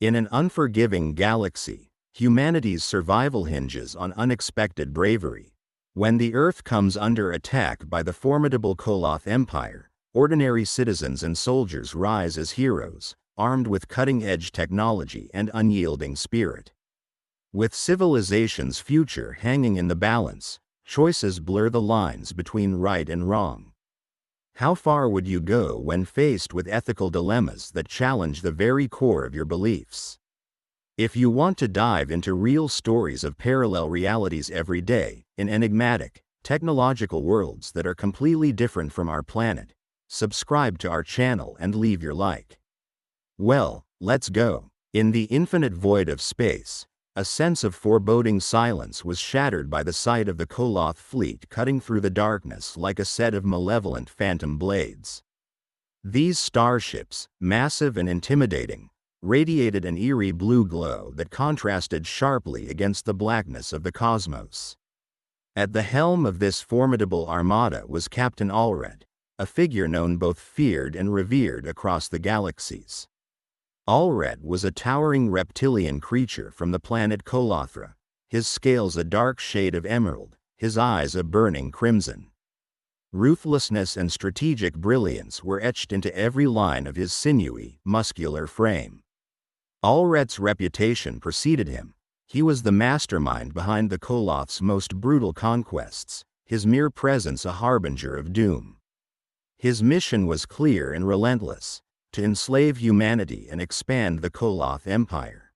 In an unforgiving galaxy, humanity's survival hinges on unexpected bravery. When the Earth comes under attack by the formidable Kolath Empire, ordinary citizens and soldiers rise as heroes, armed with cutting-edge technology and unyielding spirit. With civilization's future hanging in the balance, choices blur the lines between right and wrong. How far would you go when faced with ethical dilemmas that challenge the very core of your beliefs? If you want to dive into real stories of parallel realities every day, in enigmatic, technological worlds that are completely different from our planet, subscribe to our channel and leave your like. Well, let's go. In the infinite void of space, a sense of foreboding silence was shattered by the sight of the Kolath fleet cutting through the darkness like a set of malevolent phantom blades. These starships, massive and intimidating, radiated an eerie blue glow that contrasted sharply against the blackness of the cosmos. At the helm of this formidable armada was Captain Alret, a figure known both feared and revered across the galaxies. Alret was a towering reptilian creature from the planet Kolath, his scales a dark shade of emerald, his eyes a burning crimson. Ruthlessness and strategic brilliance were etched into every line of his sinewy, muscular frame. Alret's reputation preceded him. He was the mastermind behind the Kolath's most brutal conquests, his mere presence a harbinger of doom. His mission was clear and relentless: to enslave humanity and expand the Kolath Empire.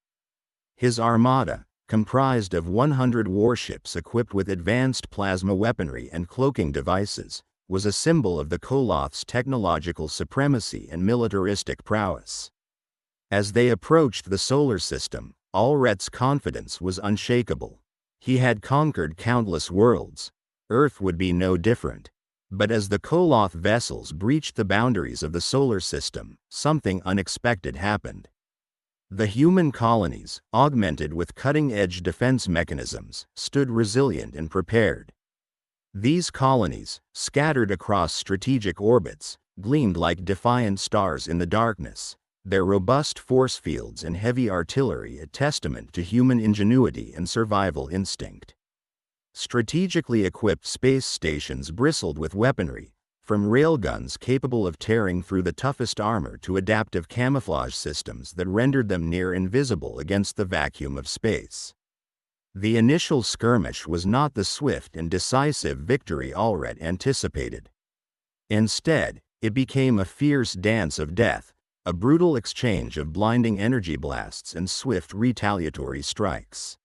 His armada, comprised of 100 warships equipped with advanced plasma weaponry and cloaking devices, was a symbol of the Kolath's technological supremacy and militaristic prowess. As they approached the solar system, Alret's confidence was unshakable. He had conquered countless worlds. Earth would be no different. But as the Kolath vessels breached the boundaries of the solar system, something unexpected happened. The human colonies, augmented with cutting-edge defense mechanisms, stood resilient and prepared. These colonies, scattered across strategic orbits, gleamed like defiant stars in the darkness, their robust force fields and heavy artillery a testament to human ingenuity and survival instinct. Strategically equipped space stations bristled with weaponry, from railguns capable of tearing through the toughest armor to adaptive camouflage systems that rendered them near invisible against the vacuum of space. The initial skirmish was not the swift and decisive victory Alret anticipated. Instead, it became a fierce dance of death, a brutal exchange of blinding energy blasts and swift retaliatory strikes.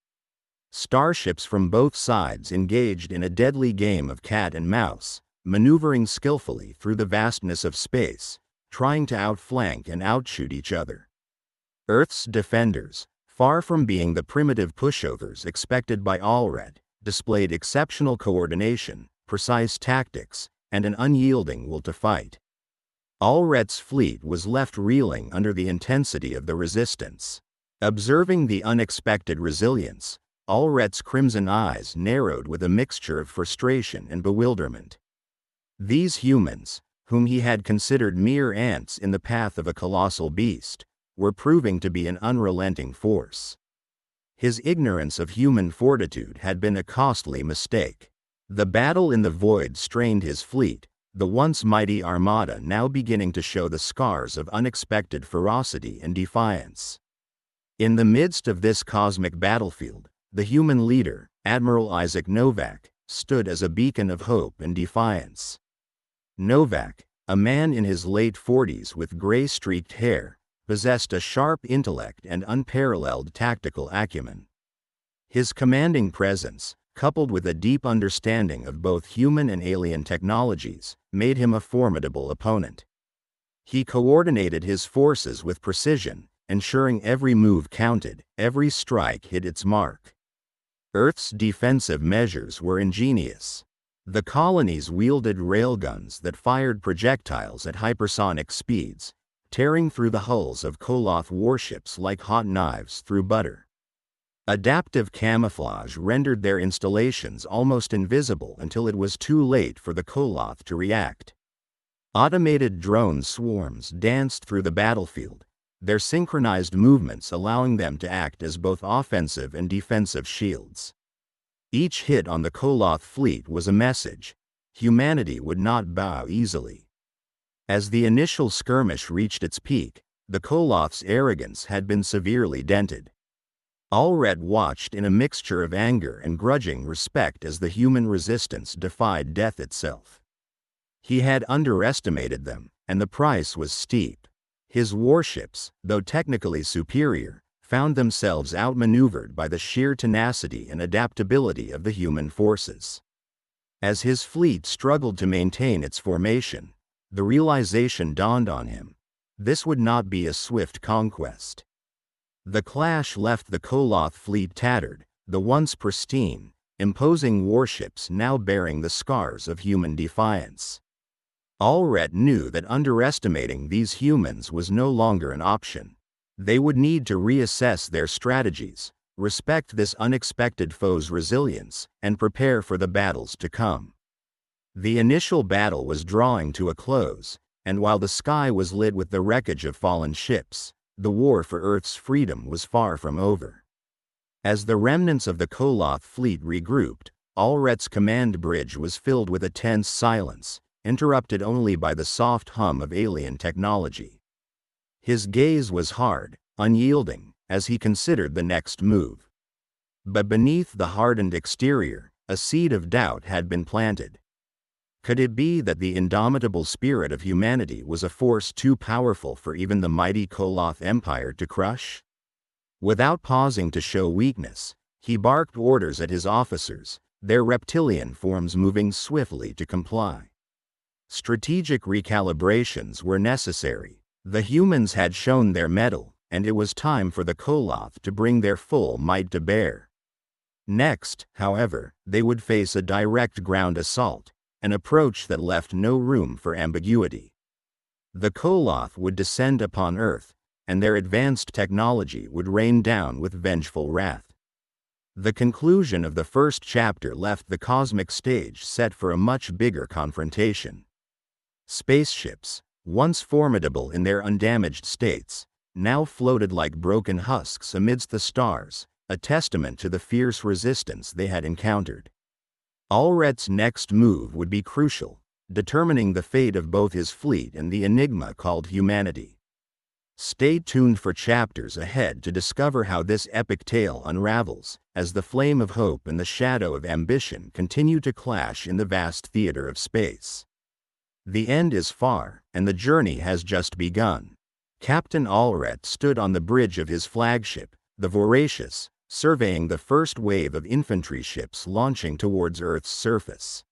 Starships from both sides engaged in a deadly game of cat and mouse, maneuvering skillfully through the vastness of space, trying to outflank and outshoot each other. Earth's defenders, far from being the primitive pushovers expected by Alret, displayed exceptional coordination, precise tactics, and an unyielding will to fight. Alret's fleet was left reeling under the intensity of the resistance. Observing the unexpected resilience, Alret's crimson eyes narrowed with a mixture of frustration and bewilderment. These humans, whom he had considered mere ants in the path of a colossal beast, were proving to be an unrelenting force. His ignorance of human fortitude had been a costly mistake. The battle in the void strained his fleet, the once mighty armada now beginning to show the scars of unexpected ferocity and defiance. In the midst of this cosmic battlefield, the human leader, Admiral Isaac Novak, stood as a beacon of hope and defiance. Novak, a man in his late 40s with gray-streaked hair, possessed a sharp intellect and unparalleled tactical acumen. His commanding presence, coupled with a deep understanding of both human and alien technologies, made him a formidable opponent. He coordinated his forces with precision, ensuring every move counted, every strike hit its mark. Earth's defensive measures were ingenious. The colonies wielded railguns that fired projectiles at hypersonic speeds, tearing through the hulls of Kolath warships like hot knives through butter. Adaptive camouflage rendered their installations almost invisible until it was too late for the Kolath to react. Automated drone swarms danced through the battlefield, their synchronized movements allowing them to act as both offensive and defensive shields. Each hit on the Kolath fleet was a message. Humanity would not bow easily. As the initial skirmish reached its peak, the Kolath's arrogance had been severely dented. Alret watched in a mixture of anger and grudging respect as the human resistance defied death itself. He had underestimated them, and the price was steep. His warships, though technically superior, found themselves outmaneuvered by the sheer tenacity and adaptability of the human forces. As his fleet struggled to maintain its formation, the realization dawned on him: this would not be a swift conquest. The clash left the Kolath fleet tattered, the once pristine, imposing warships now bearing the scars of human defiance. Alret knew that underestimating these humans was no longer an option. They would need to reassess their strategies, respect this unexpected foe's resilience, and prepare for the battles to come. The initial battle was drawing to a close, and while the sky was lit with the wreckage of fallen ships, the war for Earth's freedom was far from over. As the remnants of the Kolath fleet regrouped, Alret's command bridge was filled with a tense silence, interrupted only by the soft hum of alien technology. His gaze was hard, unyielding, as he considered the next move. But beneath the hardened exterior, a seed of doubt had been planted. Could it be that the indomitable spirit of humanity was a force too powerful for even the mighty Kolath Empire to crush? Without pausing to show weakness, he barked orders at his officers, their reptilian forms moving swiftly to comply. Strategic recalibrations were necessary. The humans had shown their mettle, and it was time for the Kolath to bring their full might to bear. Next, however, they would face a direct ground assault, an approach that left no room for ambiguity. The Kolath would descend upon Earth, and their advanced technology would rain down with vengeful wrath. The conclusion of the first chapter left the cosmic stage set for a much bigger confrontation. Spaceships, once formidable in their undamaged states, now floated like broken husks amidst the stars, a testament to the fierce resistance they had encountered. Alret's next move would be crucial, determining the fate of both his fleet and the enigma called humanity. Stay tuned for chapters ahead to discover how this epic tale unravels, as the flame of hope and the shadow of ambition continue to clash in the vast theater of space. The end is far, and the journey has just begun. Captain Alret stood on the bridge of his flagship, the Voracious, surveying the first wave of infantry ships launching towards Earth's surface.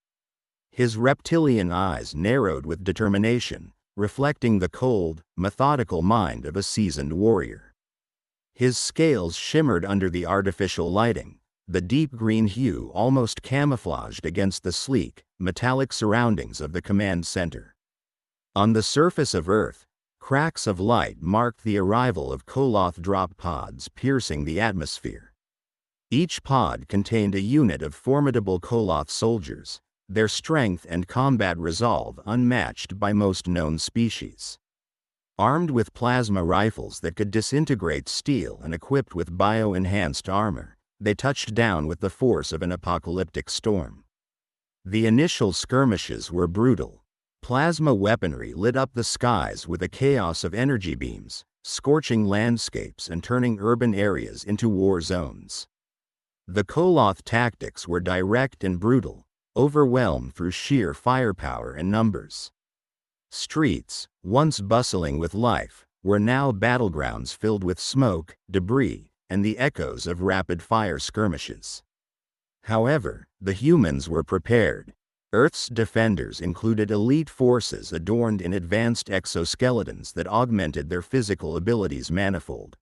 His reptilian eyes narrowed with determination, reflecting the cold, methodical mind of a seasoned warrior. His scales shimmered under the artificial lighting, the deep green hue almost camouflaged against the sleek, metallic surroundings of the command center. On the surface of Earth, cracks of light marked the arrival of Kolath drop pods piercing the atmosphere. Each pod contained a unit of formidable Kolath soldiers, their strength and combat resolve unmatched by most known species. Armed with plasma rifles that could disintegrate steel and equipped with bio-enhanced armor, they touched down with the force of an apocalyptic storm. The initial skirmishes were brutal. Plasma weaponry lit up the skies with a chaos of energy beams, scorching landscapes and turning urban areas into war zones. The Kolath tactics were direct and brutal, overwhelmed through sheer firepower and numbers. Streets, once bustling with life, were now battlegrounds filled with smoke, debris, and the echoes of rapid-fire skirmishes. However, the humans were prepared. Earth's defenders included elite forces adorned in advanced exoskeletons that augmented their physical abilities manifold.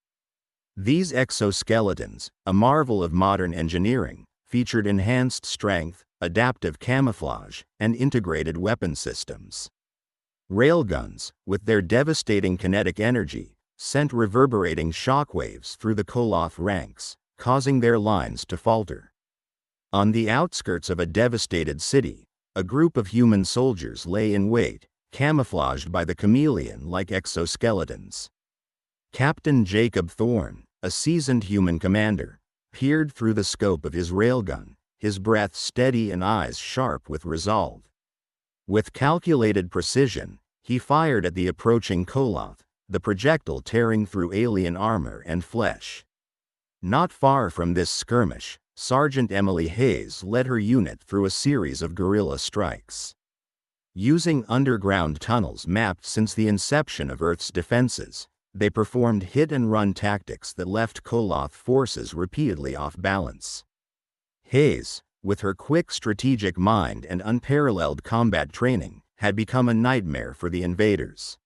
These exoskeletons, a marvel of modern engineering, featured enhanced strength, adaptive camouflage, and integrated weapon systems. Railguns, with their devastating kinetic energy, sent reverberating shockwaves through the Kolath ranks, causing their lines to falter. On the outskirts of a devastated city, a group of human soldiers lay in wait, camouflaged by the chameleon-like exoskeletons. Captain Jacob Thorne, a seasoned human commander, peered through the scope of his railgun, his breath steady and eyes sharp with resolve. With calculated precision, he fired at the approaching Kolath, the projectile tearing through alien armor and flesh. Not far from this skirmish, Sergeant Emily Hayes led her unit through a series of guerrilla strikes. Using underground tunnels mapped since the inception of Earth's defenses, they performed hit-and-run tactics that left Kolath forces repeatedly off balance. Hayes, with her quick strategic mind and unparalleled combat training, had become a nightmare for the invaders.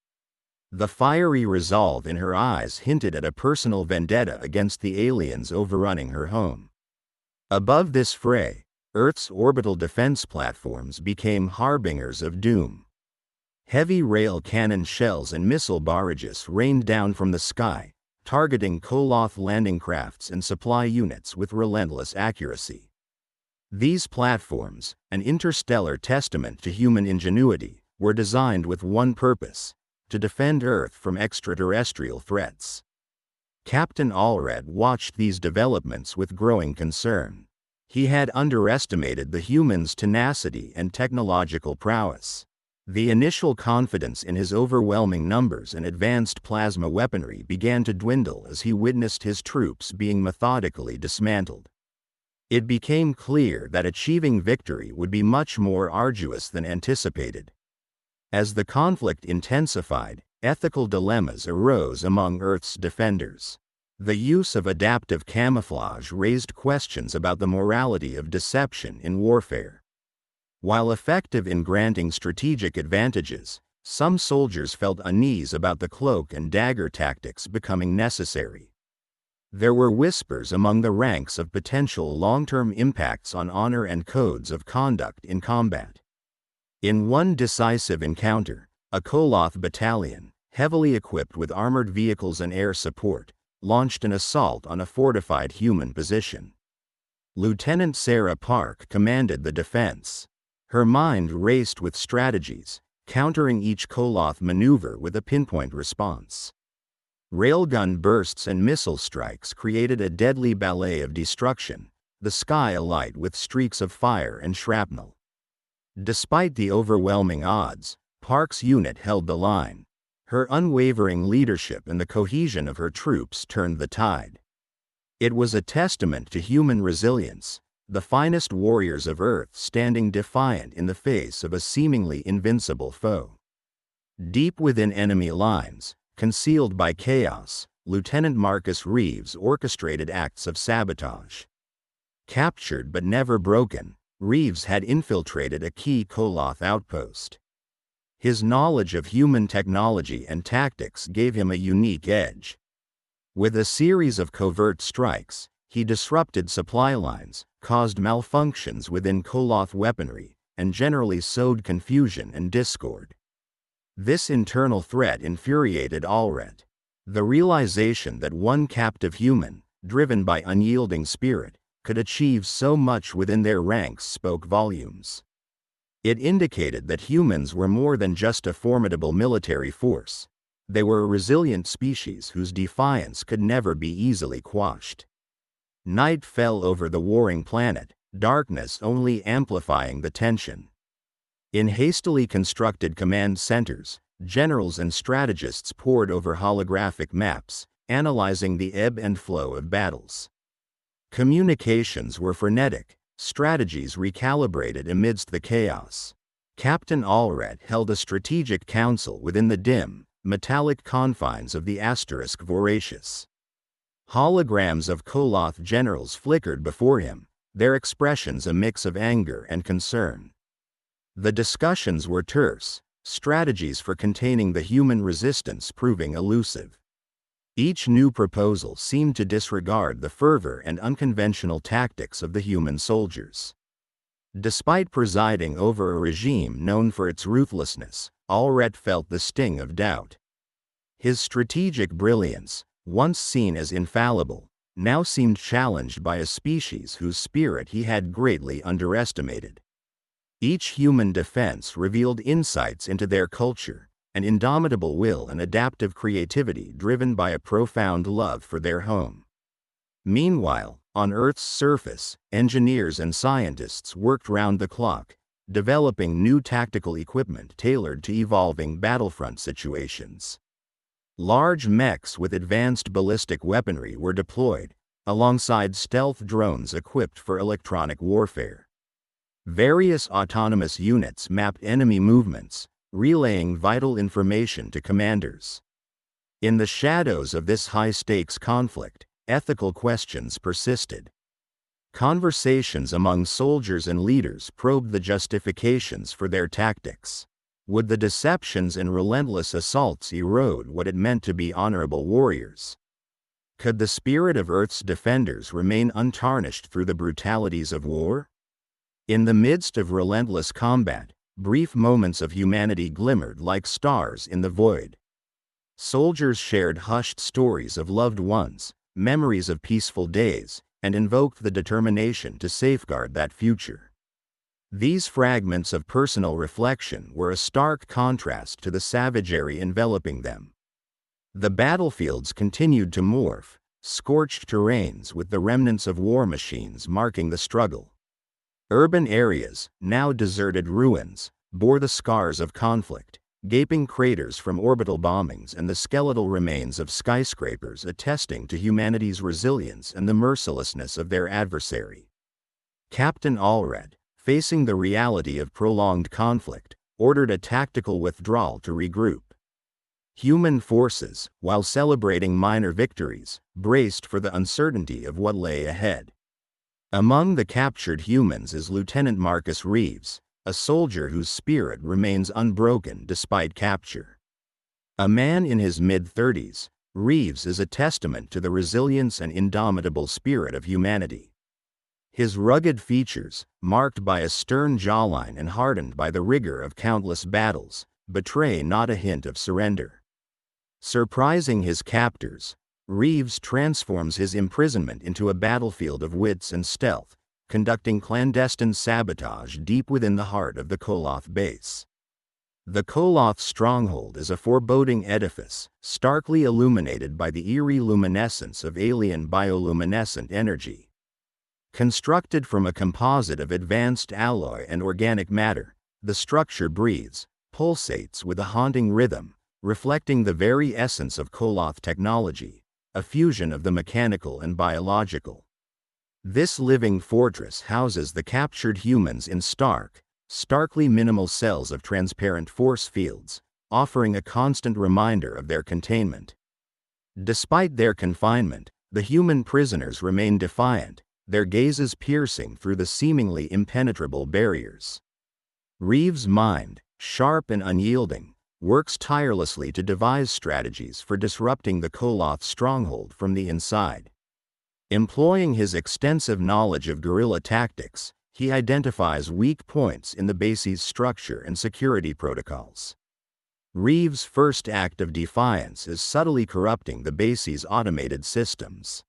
The fiery resolve in her eyes hinted at a personal vendetta against the aliens overrunning her home. Above this fray, Earth's orbital defense platforms became harbingers of doom. Heavy rail cannon shells and missile barrages rained down from the sky, targeting Kolath landing crafts and supply units with relentless accuracy. These platforms, an interstellar testament to human ingenuity, were designed with one purpose: to defend Earth from extraterrestrial threats. Captain Alret watched these developments with growing concern. He had underestimated the humans' tenacity and technological prowess. The initial confidence in his overwhelming numbers and advanced plasma weaponry began to dwindle as he witnessed his troops being methodically dismantled. It became clear that achieving victory would be much more arduous than anticipated. As the conflict intensified, ethical dilemmas arose among Earth's defenders. The use of adaptive camouflage raised questions about the morality of deception in warfare. While effective in granting strategic advantages, some soldiers felt unease about the cloak and dagger tactics becoming necessary. There were whispers among the ranks of potential long-term impacts on honor and codes of conduct in combat. In one decisive encounter, a Kolath battalion, heavily equipped with armored vehicles and air support, launched an assault on a fortified human position. Lieutenant Sarah Park commanded the defense. Her mind raced with strategies, countering each Kolath maneuver with a pinpoint response. Railgun bursts and missile strikes created a deadly ballet of destruction, the sky alight with streaks of fire and shrapnel. Despite the overwhelming odds, Park's unit held the line. Her unwavering leadership and the cohesion of her troops turned the tide. It was a testament to human resilience, the finest warriors of Earth standing defiant in the face of a seemingly invincible foe. Deep within enemy lines, concealed by chaos, Lieutenant Marcus Reeves orchestrated acts of sabotage. Captured but never broken, Reeves had infiltrated a key Kolath outpost. His knowledge of human technology and tactics gave him a unique edge. With a series of covert strikes, he disrupted supply lines, caused malfunctions within Kolath weaponry, and generally sowed confusion and discord. This internal threat infuriated Alret. The realization that one captive human, driven by unyielding spirit, could achieve so much within their ranks spoke volumes. It indicated that humans were more than just a formidable military force. They were a resilient species whose defiance could never be easily quashed. Night fell over the warring planet, darkness only amplifying the tension. In hastily constructed command centers, generals and strategists pored over holographic maps, analyzing the ebb and flow of battles. Communications were frenetic, strategies recalibrated amidst the chaos. Captain Alret held a strategic council within the dim, metallic confines of the asterisk voracious. Holograms of Kolath generals flickered before him, their expressions a mix of anger and concern. The discussions were terse, strategies for containing the human resistance proving elusive. Each new proposal seemed to disregard the fervor and unconventional tactics of the human soldiers. Despite presiding over a regime known for its ruthlessness, Alret felt the sting of doubt. His strategic brilliance, once seen as infallible, now seemed challenged by a species whose spirit he had greatly underestimated. Each human defense revealed insights into their culture, an indomitable will and adaptive creativity driven by a profound love for their home. Meanwhile, on Earth's surface, engineers and scientists worked round the clock, developing new tactical equipment tailored to evolving battlefront situations. Large mechs with advanced ballistic weaponry were deployed, alongside stealth drones equipped for electronic warfare. Various autonomous units mapped enemy movements, relaying vital information to commanders. In the shadows of this high-stakes conflict, ethical questions persisted. Conversations among soldiers and leaders probed the justifications for their tactics. Would the deceptions and relentless assaults erode what it meant to be honorable warriors? Could the spirit of Earth's defenders remain untarnished through the brutalities of war? In the midst of relentless combat, brief moments of humanity glimmered like stars in the void. Soldiers shared hushed stories of loved ones, memories of peaceful days, and invoked the determination to safeguard that future. These fragments of personal reflection were a stark contrast to the savagery enveloping them. The battlefields continued to morph, scorched terrains with the remnants of war machines marking the struggle. Urban areas, now deserted ruins, bore the scars of conflict, gaping craters from orbital bombings and the skeletal remains of skyscrapers attesting to humanity's resilience and the mercilessness of their adversary. Captain Alret, facing the reality of prolonged conflict, ordered a tactical withdrawal to regroup. Human forces, while celebrating minor victories, braced for the uncertainty of what lay ahead. Among the captured humans is Lieutenant Marcus Reeves, a soldier whose spirit remains unbroken despite capture. A man in his mid-30s, Reeves is a testament to the resilience and indomitable spirit of humanity. His rugged features, marked by a stern jawline and hardened by the rigor of countless battles, betray not a hint of surrender. Surprising his captors, Reeves transforms his imprisonment into a battlefield of wits and stealth, conducting clandestine sabotage deep within the heart of the Kolath base. The Kolath stronghold is a foreboding edifice, starkly illuminated by the eerie luminescence of alien bioluminescent energy. Constructed from a composite of advanced alloy and organic matter, the structure breathes, pulsates with a haunting rhythm, reflecting the very essence of Kolath technology, a fusion of the mechanical and biological. This living fortress houses the captured humans in starkly minimal cells of transparent force fields, offering a constant reminder of their containment. Despite their confinement, the human prisoners remain defiant, their gazes piercing through the seemingly impenetrable barriers. Reeves' mind, sharp and unyielding, works tirelessly to devise strategies for disrupting the Kolath stronghold from the inside. Employing his extensive knowledge of guerrilla tactics, he identifies weak points in the base's structure and security protocols. Reeves' first act of defiance is subtly corrupting the base's automated systems.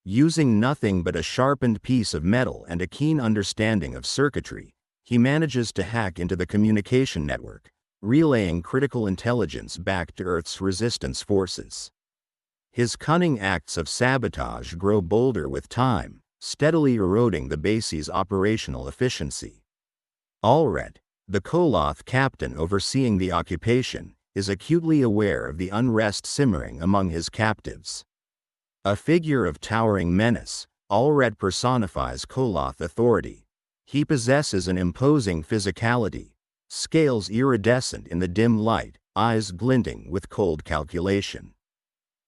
Using nothing but a sharpened piece of metal and a keen understanding of circuitry, he manages to hack into the communication network, relaying critical intelligence back to Earth's resistance forces. His cunning acts of sabotage grow bolder with time, steadily eroding the base's operational efficiency. Alret, the Kolath captain overseeing the occupation, is acutely aware of the unrest simmering among his captives. A figure of towering menace, Alret personifies Kolath authority. He possesses an imposing physicality, scales iridescent in the dim light, eyes glinting with cold calculation.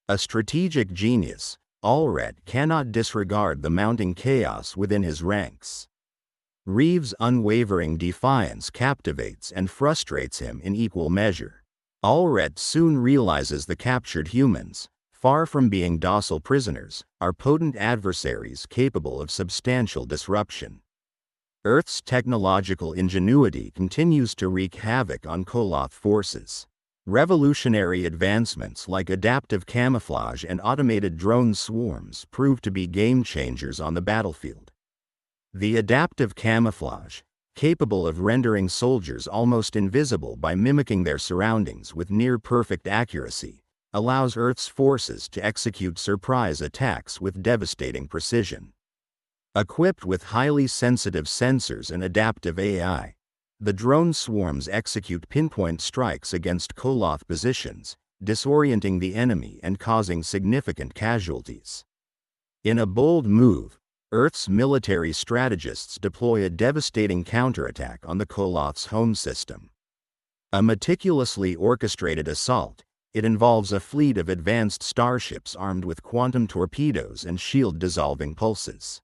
A strategic genius, Alret cannot disregard the mounting chaos within his ranks. Reeves' unwavering defiance captivates and frustrates him in equal measure. Alret soon realizes the captured humans, far from being docile prisoners, are potent adversaries capable of substantial disruption. Earth's technological ingenuity continues to wreak havoc on Kolath forces. Revolutionary advancements like adaptive camouflage and automated drone swarms prove to be game changers on the battlefield. The adaptive camouflage, capable of rendering soldiers almost invisible by mimicking their surroundings with near-perfect accuracy, allows Earth's forces to execute surprise attacks with devastating precision. Equipped with highly sensitive sensors and adaptive AI, the drone swarms execute pinpoint strikes against Kolath positions, disorienting the enemy and causing significant casualties. In a bold move, Earth's military strategists deploy a devastating counterattack on the Kolath's home system. A meticulously orchestrated assault, it involves a fleet of advanced starships armed with quantum torpedoes and shield-dissolving pulses.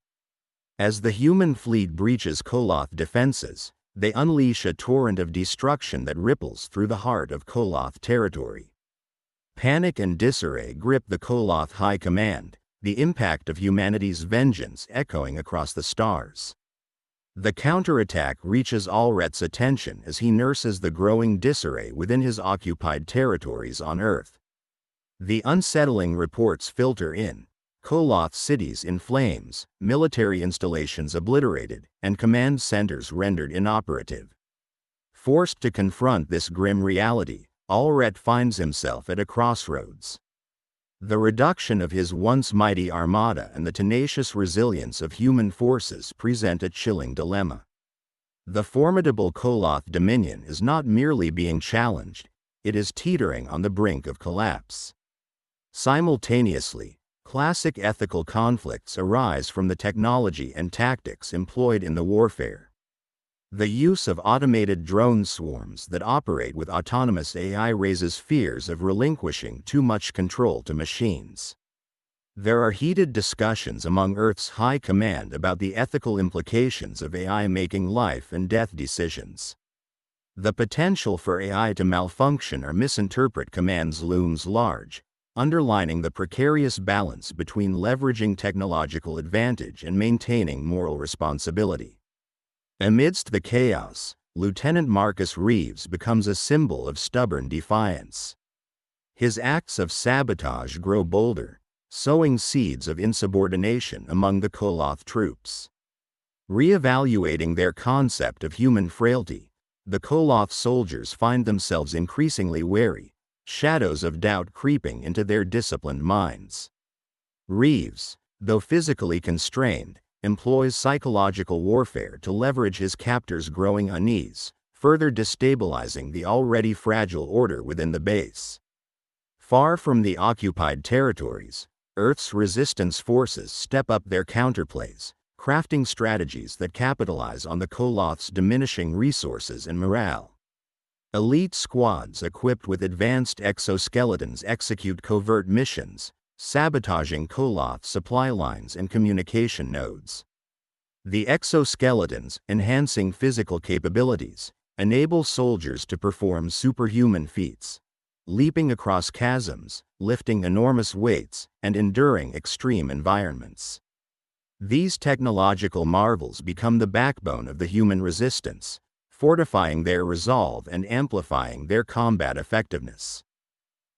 As the human fleet breaches Kolath defenses, they unleash a torrent of destruction that ripples through the heart of Kolath territory. Panic and disarray grip the Kolath High Command, the impact of humanity's vengeance echoing across the stars. The counterattack reaches Alret's attention as he nurses the growing disarray within his occupied territories on Earth. The unsettling reports filter in: Kolath cities in flames, military installations obliterated, and command centers rendered inoperative. Forced to confront this grim reality, Alret finds himself at a crossroads. The reduction of his once mighty armada and the tenacious resilience of human forces present a chilling dilemma. The formidable Kolath dominion is not merely being challenged, it is teetering on the brink of collapse. Simultaneously, classic ethical conflicts arise from the technology and tactics employed in the warfare. The use of automated drone swarms that operate with autonomous AI raises fears of relinquishing too much control to machines. There are heated discussions among Earth's high command about the ethical implications of AI making life and death decisions. The potential for AI to malfunction or misinterpret commands looms large, underlining the precarious balance between leveraging technological advantage and maintaining moral responsibility. Amidst the chaos, Lieutenant Marcus Reeves becomes a symbol of stubborn defiance. His acts of sabotage grow bolder, sowing seeds of insubordination among the Kolath troops. Re-evaluating their concept of human frailty, the Kolath soldiers find themselves increasingly wary, shadows of doubt creeping into their disciplined minds. Reeves, though physically constrained, employs psychological warfare to leverage his captors' growing unease, further destabilizing the already fragile order within the base. Far from the occupied territories, Earth's resistance forces step up their counterplays, crafting strategies that capitalize on the Kolath's diminishing resources and morale. Elite squads equipped with advanced exoskeletons execute covert missions, sabotaging Kolath supply lines and communication nodes. The exoskeletons, enhancing physical capabilities, enable soldiers to perform superhuman feats, leaping across chasms, lifting enormous weights, and enduring extreme environments. These technological marvels become the backbone of the human resistance, fortifying their resolve and amplifying their combat effectiveness.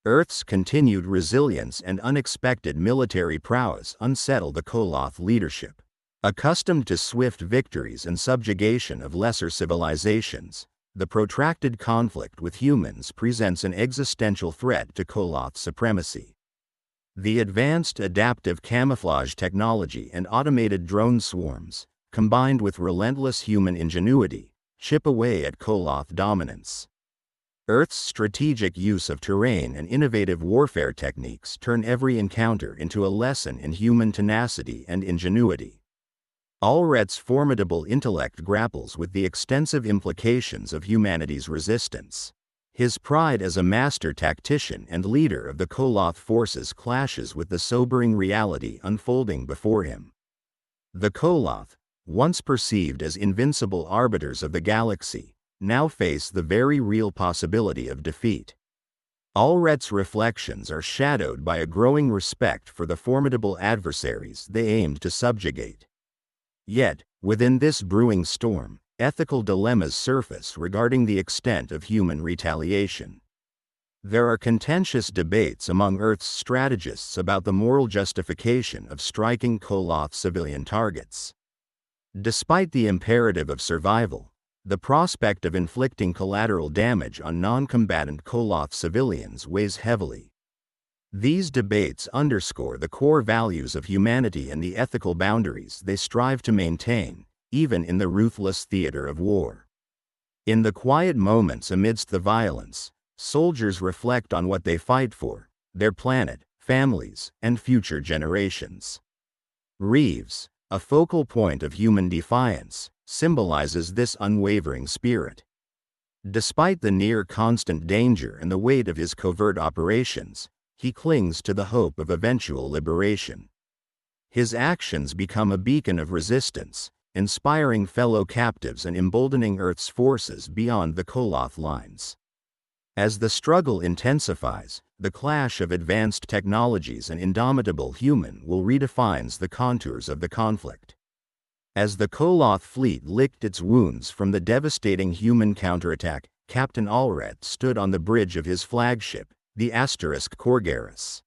Earth's continued resilience and unexpected military prowess unsettle the Kolath leadership. Accustomed to swift victories and subjugation of lesser civilizations, the protracted conflict with humans presents an existential threat to Kolath supremacy. The advanced adaptive camouflage technology and automated drone swarms, combined with relentless human ingenuity, chip away at Kolath dominance. Earth's strategic use of terrain and innovative warfare techniques turn every encounter into a lesson in human tenacity and ingenuity. Alret's formidable intellect grapples with the extensive implications of humanity's resistance. His pride as a master tactician and leader of the Kolath forces clashes with the sobering reality unfolding before him. The Kolath, once perceived as invincible arbiters of the galaxy, now face the very real possibility of defeat. Alret's reflections are shadowed by a growing respect for the formidable adversaries they aimed to subjugate. Yet, within this brewing storm, ethical dilemmas surface regarding the extent of human retaliation. There are contentious debates among Earth's strategists about the moral justification of striking Kolath civilian targets. Despite the imperative of survival, The prospect of inflicting collateral damage on non-combatant Kolath civilians weighs heavily. These debates underscore the core values of humanity and the ethical boundaries they strive to maintain, even in the ruthless theater of war. In the quiet moments amidst the violence, soldiers reflect on what they fight for: their planet, families, and future generations. Reeves, a focal point of human defiance, symbolizes this unwavering spirit. Despite the near-constant danger and the weight of his covert operations, he clings to the hope of eventual liberation. His actions become a beacon of resistance, inspiring fellow captives and emboldening Earth's forces beyond the Kolath lines. As the struggle intensifies, the clash of advanced technologies and indomitable human will redefines the contours of the conflict. As the Kolath fleet licked its wounds from the devastating human counterattack, Captain Alret stood on the bridge of his flagship, the Korgaris.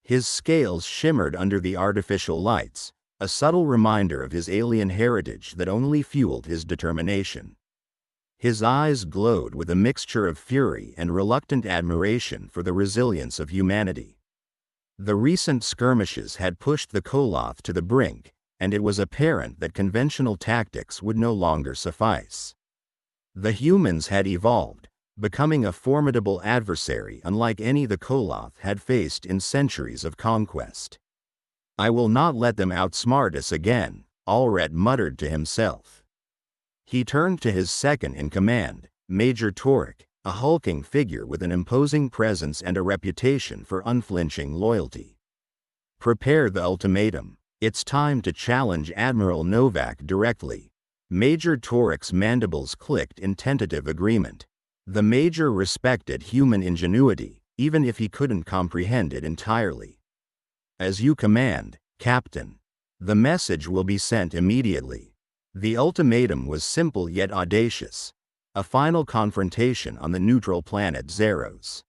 His scales shimmered under the artificial lights, a subtle reminder of his alien heritage that only fueled his determination. His eyes glowed with a mixture of fury and reluctant admiration for the resilience of humanity. The recent skirmishes had pushed the Kolath to the brink, and it was apparent that conventional tactics would no longer suffice. The humans had evolved, becoming a formidable adversary unlike any the Kolath had faced in centuries of conquest. "I will not let them outsmart us again," Alret muttered to himself. He turned to his second-in-command, Major Torek, a hulking figure with an imposing presence and a reputation for unflinching loyalty. "Prepare the ultimatum. It's time to challenge Admiral Novak directly." Major Torek's mandibles clicked in tentative agreement. The Major respected human ingenuity, even if he couldn't comprehend it entirely. "As you command, Captain." The message will be sent immediately. The ultimatum was simple yet audacious: a final confrontation on the neutral planet Zaros.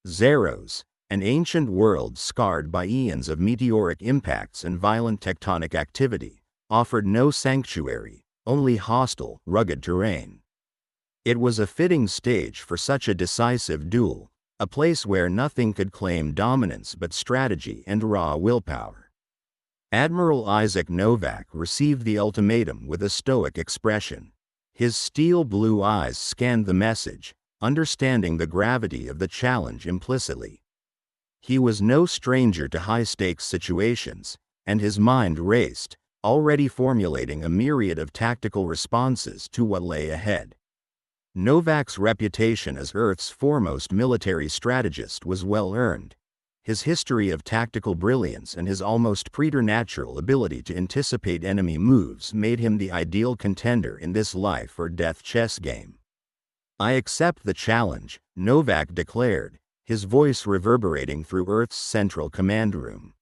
Zaros, an ancient world scarred by eons of meteoric impacts and violent tectonic activity, offered no sanctuary, only hostile, rugged terrain. It was a fitting stage for such a decisive duel, a place where nothing could claim dominance but strategy and raw willpower. Admiral Isaac Novak received the ultimatum with a stoic expression. His steel blue eyes scanned the message, understanding the gravity of the challenge implicitly. He was no stranger to high-stakes situations, and his mind raced, already formulating a myriad of tactical responses to what lay ahead. Novak's reputation as Earth's foremost military strategist was well earned. His history of tactical brilliance and his almost preternatural ability to anticipate enemy moves made him the ideal contender in this life-or-death chess game. "I accept the challenge," Novak declared, his voice reverberating through Earth's central command room.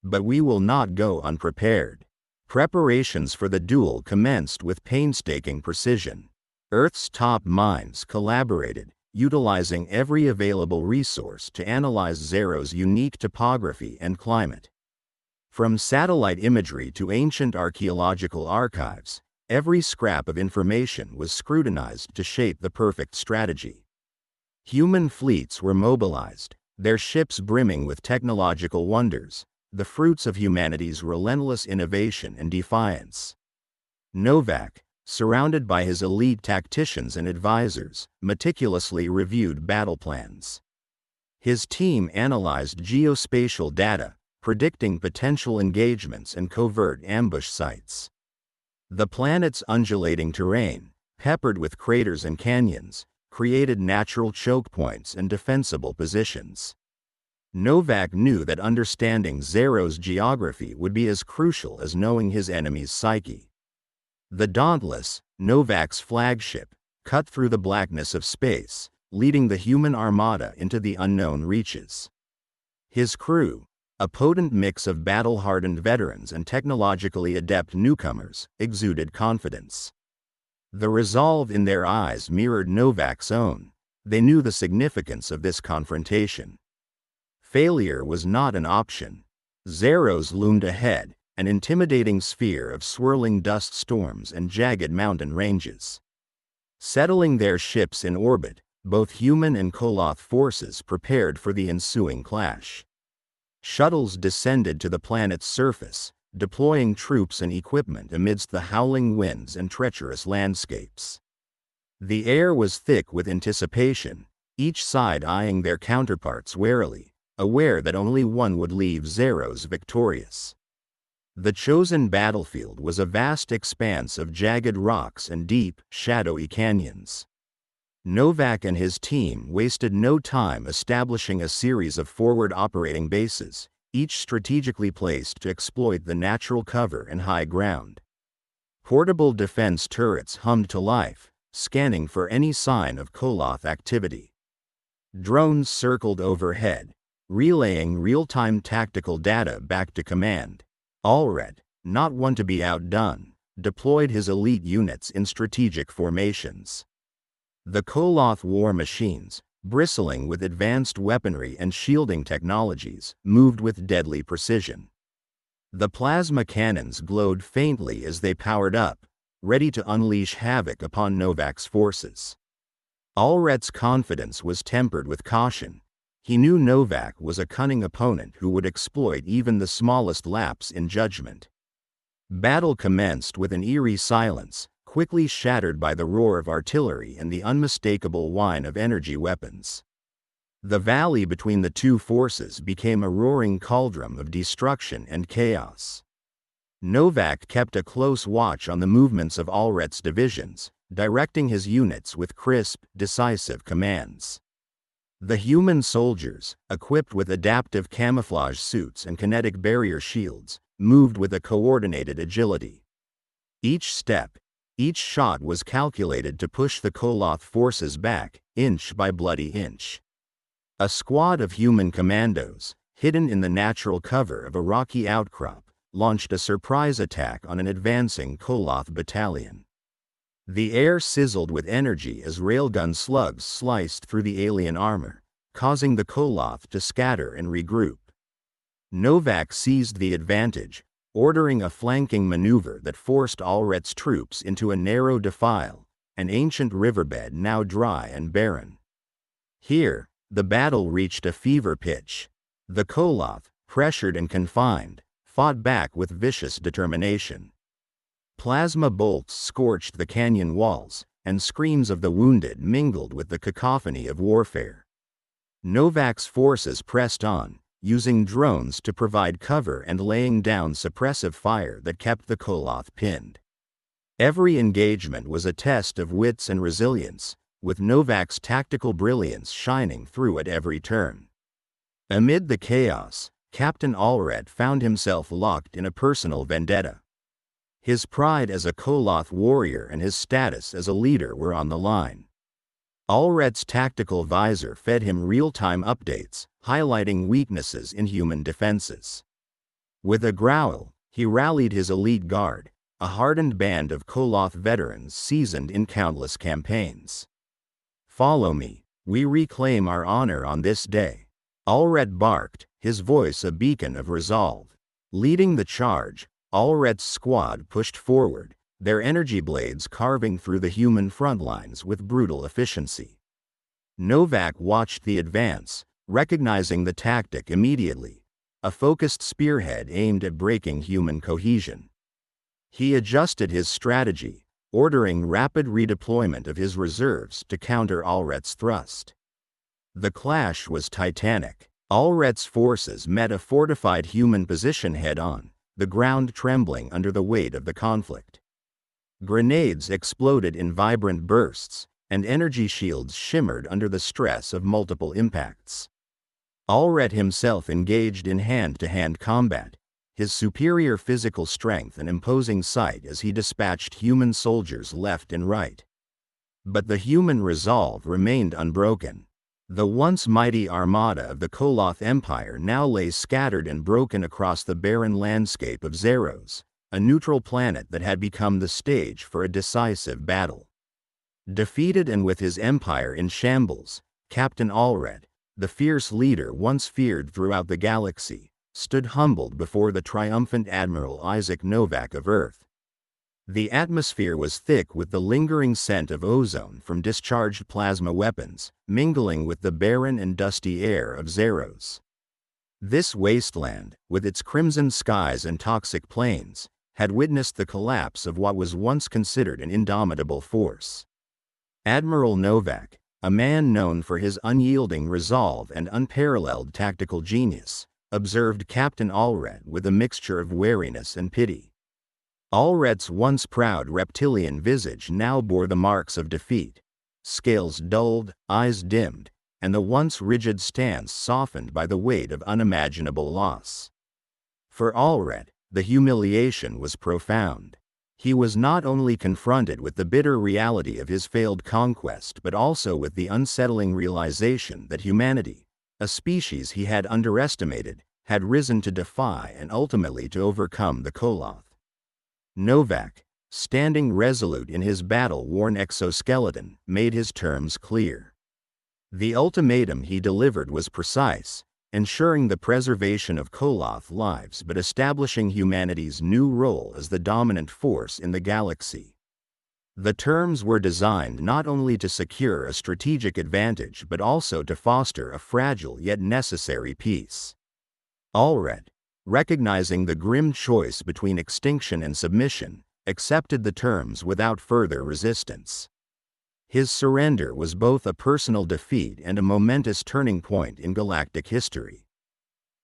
But we will not go unprepared. Preparations for the duel commenced with painstaking precision. Earth's top minds collaborated, utilizing every available resource to analyze Zaros' unique topography and climate. From satellite imagery to ancient archaeological archives, every scrap of information was scrutinized to shape the perfect strategy. Human fleets were mobilized, their ships brimming with technological wonders, the fruits of humanity's relentless innovation and defiance. Novak, surrounded by his elite tacticians and advisors, meticulously reviewed battle plans. His team analyzed geospatial data, predicting potential engagements and covert ambush sites. The planet's undulating terrain, peppered with craters and canyons, created natural choke points and defensible positions. Novak knew that understanding Zaros' geography would be as crucial as knowing his enemy's psyche. The Dauntless, Novak's flagship, cut through the blackness of space, leading the human armada into the unknown reaches. His crew, a potent mix of battle-hardened veterans and technologically adept newcomers, exuded confidence. The resolve in their eyes mirrored Novak's own. They knew the significance of this confrontation. Failure was not an option. Zaros loomed ahead, an intimidating sphere of swirling dust storms and jagged mountain ranges. Settling their ships in orbit, both human and Kolath forces prepared for the ensuing clash. Shuttles descended to the planet's surface, deploying troops and equipment amidst the howling winds and treacherous landscapes. The air was thick with anticipation, each side eyeing their counterparts warily, aware that only one would leave Zaros victorious. The chosen battlefield was a vast expanse of jagged rocks and deep, shadowy canyons. Novak and his team wasted no time establishing a series of forward operating bases, each strategically placed to exploit the natural cover and high ground. Portable defense turrets hummed to life, scanning for any sign of Kolath activity. Drones circled overhead, relaying real-time tactical data back to command. Alret, not one to be outdone, deployed his elite units in strategic formations. The Kolath war machines, bristling with advanced weaponry and shielding technologies, moved with deadly precision. The plasma cannons glowed faintly as they powered up, ready to unleash havoc upon Novak's forces. Alret's confidence was tempered with caution. He knew Novak was a cunning opponent who would exploit even the smallest lapse in judgment. Battle commenced with an eerie silence, quickly shattered by the roar of artillery and the unmistakable whine of energy weapons. The valley between the two forces became a roaring cauldron of destruction and chaos. Novak kept a close watch on the movements of Alret's divisions, directing his units with crisp, decisive commands. The human soldiers, equipped with adaptive camouflage suits and kinetic barrier shields, moved with a coordinated agility. Each step, each shot was calculated to push the Kolath forces back, inch by bloody inch. A squad of human commandos, hidden in the natural cover of a rocky outcrop, launched a surprise attack on an advancing Kolath battalion. The air sizzled with energy as railgun slugs sliced through the alien armor, causing the Kolath to scatter and regroup. Novak seized the advantage, ordering a flanking maneuver that forced Alret's troops into a narrow defile, an ancient riverbed now dry and barren. Here, the battle reached a fever pitch. The Kolath, pressured and confined, fought back with vicious determination. Plasma bolts scorched the canyon walls, and screams of the wounded mingled with the cacophony of warfare. Novak's forces pressed on, using drones to provide cover and laying down suppressive fire that kept the Kolath pinned. Every engagement was a test of wits and resilience, with Novak's tactical brilliance shining through at every turn. Amid the chaos, Captain Alret found himself locked in a personal vendetta. His pride as a Kolath warrior and his status as a leader were on the line. Alret's tactical visor fed him real-time updates, highlighting weaknesses in human defenses. With a growl, he rallied his elite guard, a hardened band of Kolath veterans seasoned in countless campaigns. "Follow me, we reclaim our honor on this day," Alret barked, his voice a beacon of resolve. Leading the charge, Alret's squad pushed forward, their energy blades carving through the human front lines with brutal efficiency. Novak watched the advance, recognizing the tactic immediately, a focused spearhead aimed at breaking human cohesion. He adjusted his strategy, ordering rapid redeployment of his reserves to counter Alret's thrust. The clash was titanic. Alret's forces met a fortified human position head-on, the ground trembling under the weight of the conflict. Grenades exploded in vibrant bursts, and energy shields shimmered under the stress of multiple impacts. Alret himself engaged in hand-to-hand combat, his superior physical strength and imposing sight as he dispatched human soldiers left and right. But the human resolve remained unbroken. The once mighty armada of the Kolath Empire now lay scattered and broken across the barren landscape of Zaros, a neutral planet that had become the stage for a decisive battle. Defeated and with his empire in shambles, Captain Alret, the fierce leader once feared throughout the galaxy, stood humbled before the triumphant Admiral Isaac Novak of Earth. The atmosphere was thick with the lingering scent of ozone from discharged plasma weapons, mingling with the barren and dusty air of Zaros. This wasteland, with its crimson skies and toxic plains, had witnessed the collapse of what was once considered an indomitable force. Admiral Novak, a man known for his unyielding resolve and unparalleled tactical genius, observed Captain Alret with a mixture of wariness and pity. Alret's once proud reptilian visage now bore the marks of defeat, scales dulled, eyes dimmed, and the once rigid stance softened by the weight of unimaginable loss. For Alret, the humiliation was profound. He was not only confronted with the bitter reality of his failed conquest but also with the unsettling realization that humanity, a species he had underestimated, had risen to defy and ultimately to overcome the Kolath. Novak, standing resolute in his battle-worn exoskeleton, made his terms clear. The ultimatum he delivered was precise, ensuring the preservation of Kolath lives but establishing humanity's new role as the dominant force in the galaxy. The terms were designed not only to secure a strategic advantage but also to foster a fragile yet necessary peace. Alret, recognizing the grim choice between extinction and submission, accepted the terms without further resistance. His surrender was both a personal defeat and a momentous turning point in galactic history.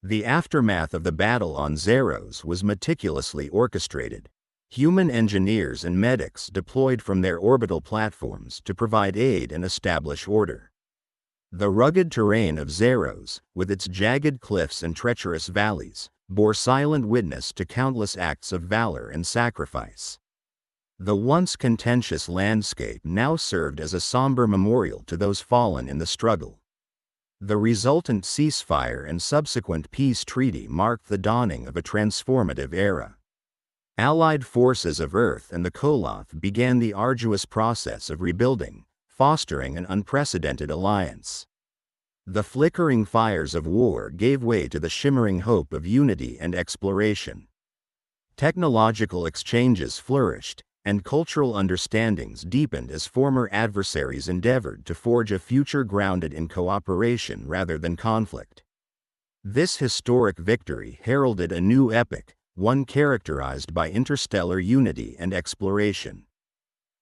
The aftermath of the battle on Zaros was meticulously orchestrated. Human engineers and medics deployed from their orbital platforms to provide aid and establish order. The rugged terrain of Zaros, with its jagged cliffs and treacherous valleys, bore silent witness to countless acts of valor and sacrifice. The once contentious landscape now served as a somber memorial to those fallen in the struggle. The resultant ceasefire and subsequent peace treaty marked the dawning of a transformative era. Allied forces of Earth and the Kolath began the arduous process of rebuilding, fostering an unprecedented alliance. The flickering fires of war gave way to the shimmering hope of unity and exploration. Technological exchanges flourished, and cultural understandings deepened as former adversaries endeavored to forge a future grounded in cooperation rather than conflict. This historic victory heralded a new epoch, one characterized by interstellar unity and exploration.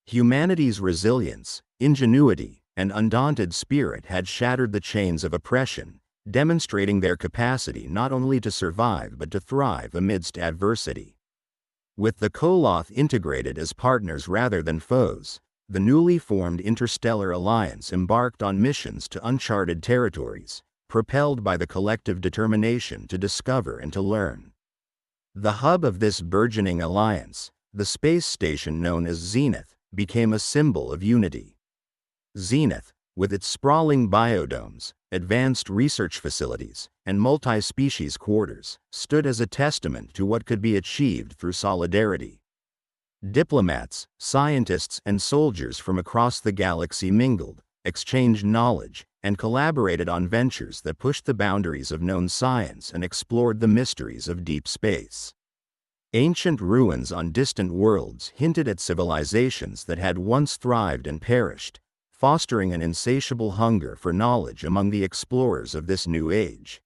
Humanity's resilience, ingenuity, and undaunted spirit had shattered the chains of oppression, demonstrating their capacity not only to survive but to thrive amidst adversity. With the Kolath integrated as partners rather than foes, the newly formed Interstellar Alliance embarked on missions to uncharted territories, propelled by the collective determination to discover and to learn. The hub of this burgeoning alliance, the space station known as Zenith, became a symbol of unity. Zenith, with its sprawling biodomes, advanced research facilities, and multi-species quarters, stood as a testament to what could be achieved through solidarity. Diplomats, scientists, and soldiers from across the galaxy mingled, exchanged knowledge, and collaborated on ventures that pushed the boundaries of known science and explored the mysteries of deep space. Ancient ruins on distant worlds hinted at civilizations that had once thrived and perished, fostering an insatiable hunger for knowledge among the explorers of this new age.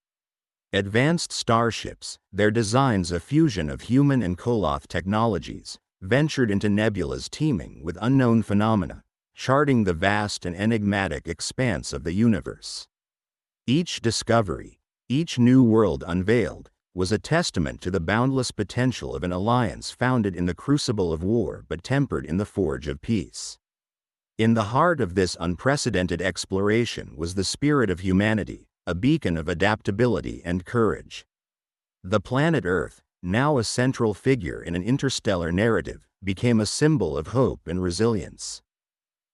Advanced starships, their designs a fusion of human and Kolath technologies, ventured into nebulas teeming with unknown phenomena, charting the vast and enigmatic expanse of the universe. Each discovery, each new world unveiled, was a testament to the boundless potential of an alliance founded in the crucible of war but tempered in the forge of peace. In the heart of this unprecedented exploration was the spirit of humanity, a beacon of adaptability and courage. The planet Earth, now a central figure in an interstellar narrative, became a symbol of hope and resilience.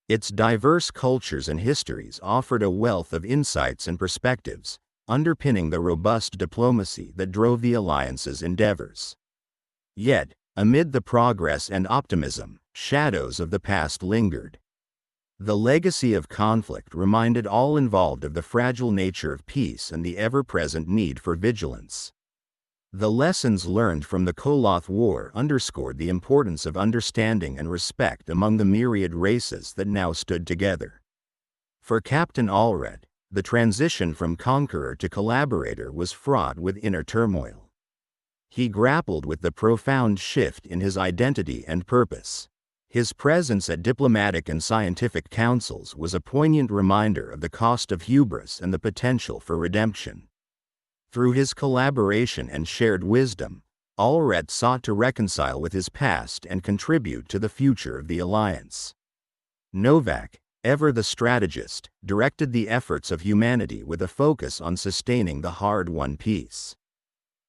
Its diverse cultures and histories offered a wealth of insights and perspectives, underpinning the robust diplomacy that drove the alliance's endeavors. Yet, amid the progress and optimism, shadows of the past lingered. The legacy of conflict reminded all involved of the fragile nature of peace and the ever-present need for vigilance. The lessons learned from the Kolath War underscored the importance of understanding and respect among the myriad races that now stood together. For Captain Alret, the transition from conqueror to collaborator was fraught with inner turmoil. He grappled with the profound shift in his identity and purpose. His presence at diplomatic and scientific councils was a poignant reminder of the cost of hubris and the potential for redemption. Through his collaboration and shared wisdom, Alret sought to reconcile with his past and contribute to the future of the Alliance. Novak, ever the strategist, directed the efforts of humanity with a focus on sustaining the hard-won peace.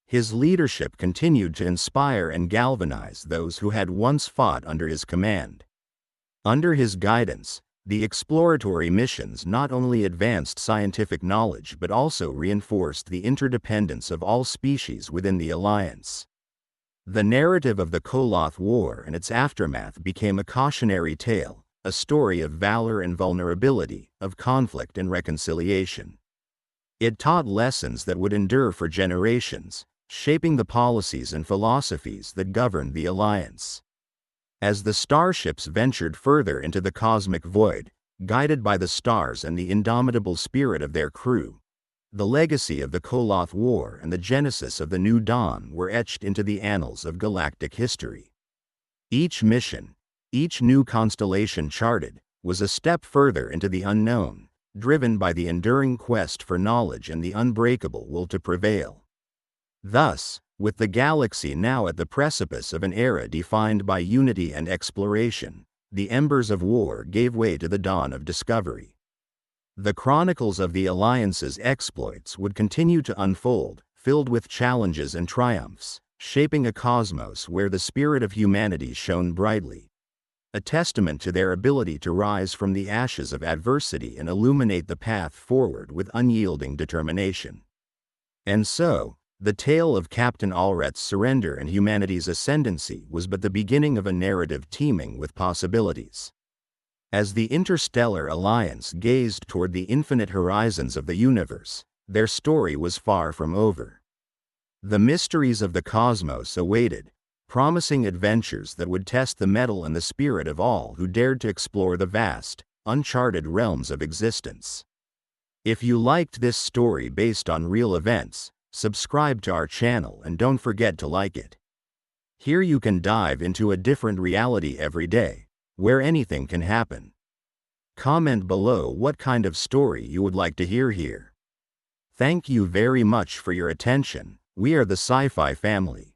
His leadership continued to inspire and galvanize those who had once fought under his command. Under his guidance, the exploratory missions not only advanced scientific knowledge but also reinforced the interdependence of all species within the Alliance. The narrative of the Kolath War and its aftermath became a cautionary tale, a story of valor and vulnerability, of conflict and reconciliation. It taught lessons that would endure for generations, shaping the policies and philosophies that governed the Alliance. As the starships ventured further into the cosmic void, guided by the stars and the indomitable spirit of their crew, the legacy of the Kolath War and the genesis of the New Dawn were etched into the annals of galactic history. Each mission, each new constellation charted, was a step further into the unknown, driven by the enduring quest for knowledge and the unbreakable will to prevail. Thus, with the galaxy now at the precipice of an era defined by unity and exploration, the embers of war gave way to the dawn of discovery. The chronicles of the Alliance's exploits would continue to unfold, filled with challenges and triumphs, shaping a cosmos where the spirit of humanity shone brightly, a testament to their ability to rise from the ashes of adversity and illuminate the path forward with unyielding determination. And so, the tale of Captain Alret's surrender and humanity's ascendancy was but the beginning of a narrative teeming with possibilities. As the Interstellar Alliance gazed toward the infinite horizons of the universe, their story was far from over. The mysteries of the cosmos awaited, promising adventures that would test the mettle and the spirit of all who dared to explore the vast, uncharted realms of existence. If you liked this story based on real events, subscribe to our channel and don't forget to like it. Here you can dive into a different reality every day, where anything can happen. Comment below what kind of story you would like to hear here. Thank you very much for your attention. We are the Sci-Fi family.